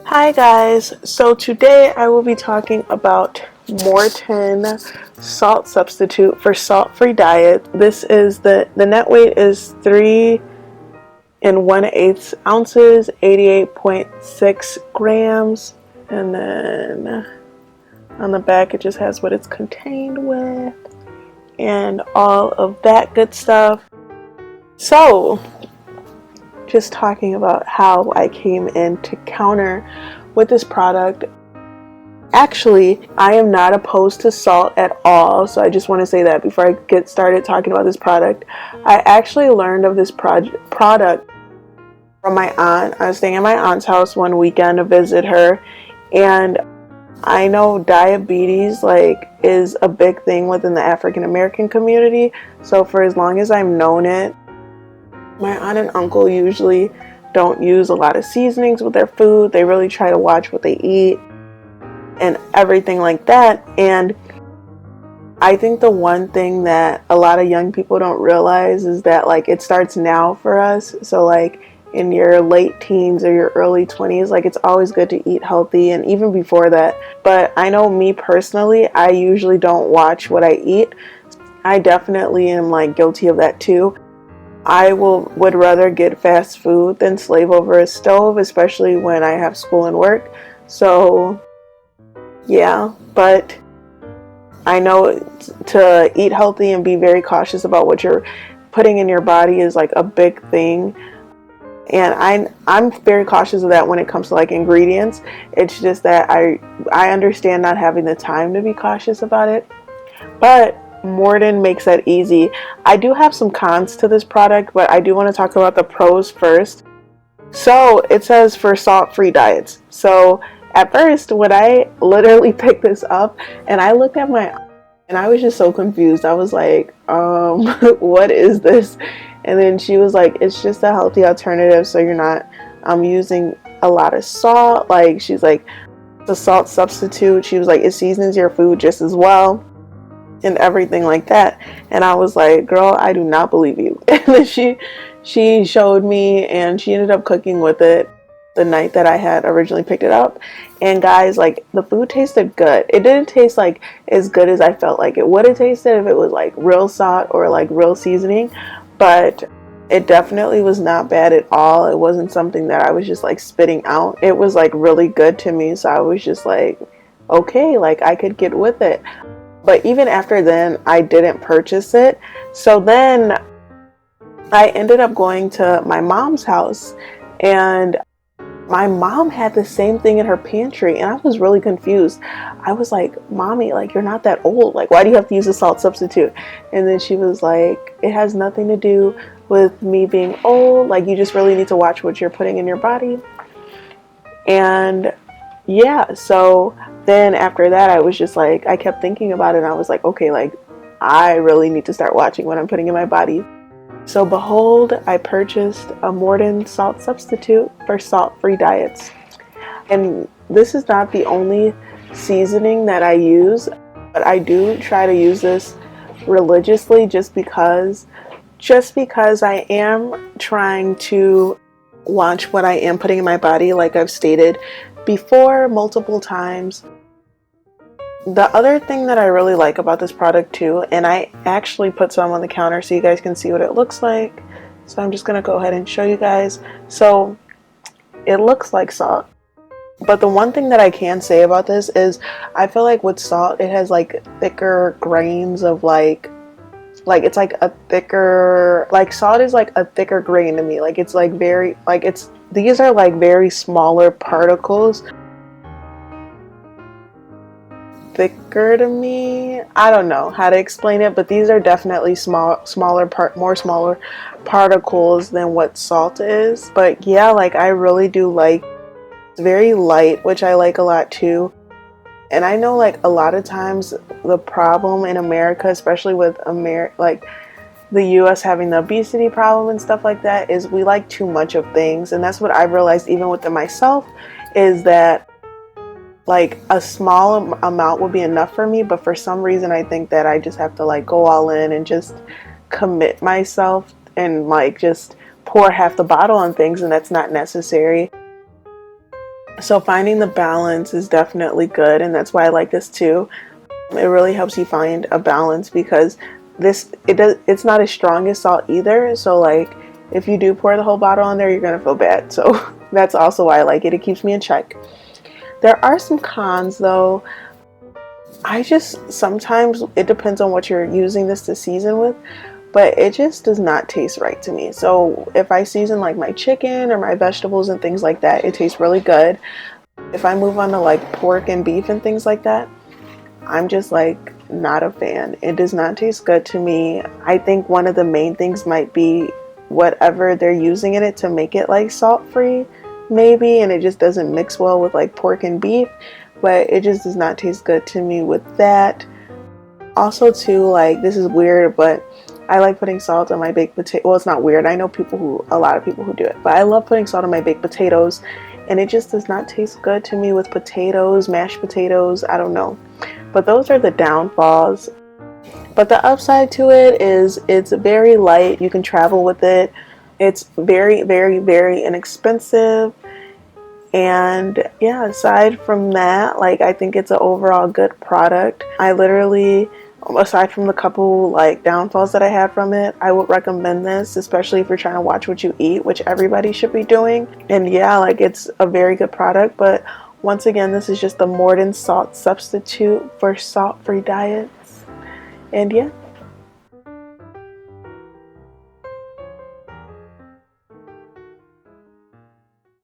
Hi guys, so today I will be talking about Morton Salt Substitute for salt-free diet. This is the net weight is 3 1/8 ounces, 88.6 grams, and then on the back it just has what it's contained with and all of that good stuff. So just talking about how I came in to counter with this product. Actually, I am not opposed to salt at all, so I just want to say that before I get started talking about this product. I actually learned of this product from my aunt. I was staying at my aunt's house one weekend to visit her, and I know diabetes is a big thing within the African American community, so for as long as I've known it, my aunt and uncle usually don't use a lot of seasonings with their food. They really try to watch what they eat and everything like that. And I think the one thing that a lot of young people don't realize is that it starts now for us. So in your late teens or your early 20s, it's always good to eat healthy, and even before that. But I know me personally, I usually don't watch what I eat. I definitely am guilty of that too. I would rather get fast food than slave over a stove, especially when I have school and work. So yeah, but I know to eat healthy and be very cautious about what you're putting in your body is a big thing. And I'm very cautious of that when it comes to ingredients. It's just that I understand not having the time to be cautious about it. But Morton makes that easy. I do have some cons to this product, but I do want to talk about the pros first. So it says for salt-free diets. So at first, when I literally picked this up and I looked at and I was just so confused. I was like, what is this? And then she was like, it's just a healthy alternative, so you're not using a lot of salt. She's like, the salt substitute. She was like, it seasons your food just as well and everything like that. And I was like, girl, I do not believe you. And then she showed me, and she ended up cooking with it the night that I had originally picked it up. And guys, the food tasted good. It didn't taste as good as I felt like it would have tasted if it was real salt or real seasoning, but it definitely was not bad at all. It wasn't something that I was just spitting out. It was really good to me, so I was just okay, I could get with it. But even after then, I didn't purchase it. So then I ended up going to my mom's house, and my mom had the same thing in her pantry, and I was really confused. I was like, Mommy, you're not that old. Why do you have to use a salt substitute? And then she was like, it has nothing to do with me being old. You just really need to watch what you're putting in your body. And yeah, so then after that, I was just I kept thinking about it, and I was like, okay, I really need to start watching what I'm putting in my body. So behold, I purchased a Morton Salt Substitute for salt-free diets. And this is not the only seasoning that I use, but I do try to use this religiously just because I am trying to watch what I am putting in my body, like I've stated before multiple times. The other thing that I really like about this product too, and I actually put some on the counter so you guys can see what it looks like. So I'm just going to go ahead and show you guys. So it looks like salt. But the one thing that I can say about this is I feel with salt, it has thicker grains of it's a thicker, salt is a thicker grain to me. It's very, these are very smaller particles. Thicker to me. I don't know how to explain it, but these are definitely more smaller particles than what salt is. But yeah, I really do it's very light, which I like a lot too. And I know a lot of times the problem in America, especially with the US having the obesity problem and stuff like that, is we like too much of things. And that's what I've realized even within myself, is that a small amount would be enough for me, but for some reason I think that I just have to go all in and just commit myself and just pour half the bottle on things, and that's not necessary. So finding the balance is definitely good, and that's why I like this too. It really helps you find a balance because it's not as strong as salt either. So like if you do pour the whole bottle on there, you're gonna feel bad. So that's also why I like it. It keeps me in check. There are some cons though. I just sometimes it depends on what you're using this to season with, but it just does not taste right to me. So if I season like my chicken or my vegetables and things like that, it tastes really good. If I move on to like pork and beef and things like that, I'm just like not a fan. It does not taste good to me. I think one of the main things might be whatever they're using in it to make it like salt free, maybe, and it just doesn't mix well with like pork and beef, but it just does not taste good to me with that. Also too, like this is weird, but I like putting salt on my baked potato. Well, it's not weird. I know a lot of people who do it, but I love putting salt on my baked potatoes, and it just does not taste good to me with potatoes, mashed potatoes. I don't know. But those are the downfalls. But the upside to it is it's very light. You can travel with it. It's very, very, very inexpensive. And yeah, aside from that, like I think it's an overall good product. I literally, aside from the couple like downfalls that I had from it, I would recommend this, especially if you're trying to watch what you eat, which everybody should be doing. And yeah, like it's a very good product. But once again, this is just the Morton Salt Substitute for salt-free diets. And yeah,